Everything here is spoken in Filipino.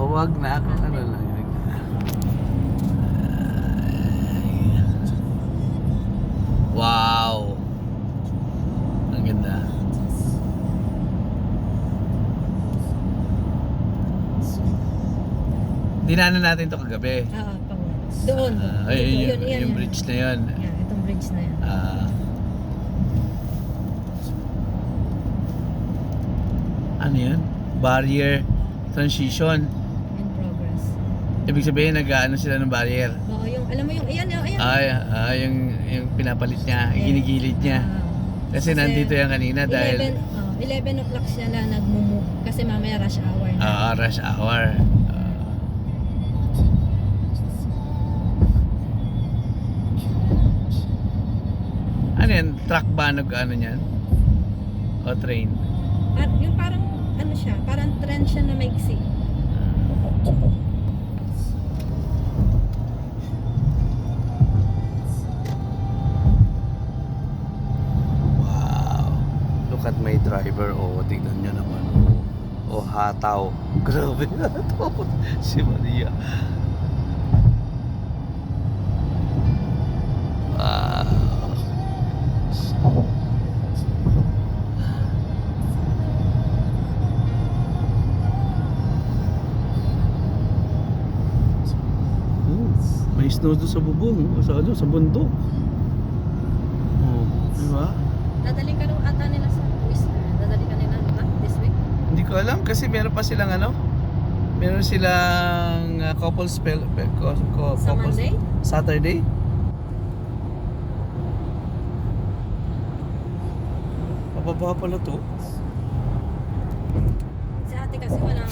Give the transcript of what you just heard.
wag na ako. Ano lang yun. Wow! Ang ganda. Dinaanan natin to kagabi. Oo, doon. Ay, Yun, yung bridge na yun. Yan, itong bridge na yan. Ano yan? Barrier transition. In progress. Ibig sabihin nag-ano sila ng barrier. Oo, yung, alam mo yung, ayan. Yung pinapalit niya, ginigilid niya. Kasi nandito yan kanina dahil 11 o'clock siya na nagmumove kasi mamaya rush hour na. rush hour. Ano yan? Truck ba ano niyan? O train? At yung parang ano siya, parang trend siya na maiksi. Wow. Look at my driver. Oh, tignan nyo naman. Oh, hataw. Grabe hataw. Si Maria. Wow. May snow doon sa bubong, sa bundok. Oh, di ba? Dadali ka rin ata nila sa Whistler. Dadali ka nila this week. Hindi ko alam kasi meron pa silang meron silang couples Sa Monday? Saturday. Pababa pala to. Si ate kasi wala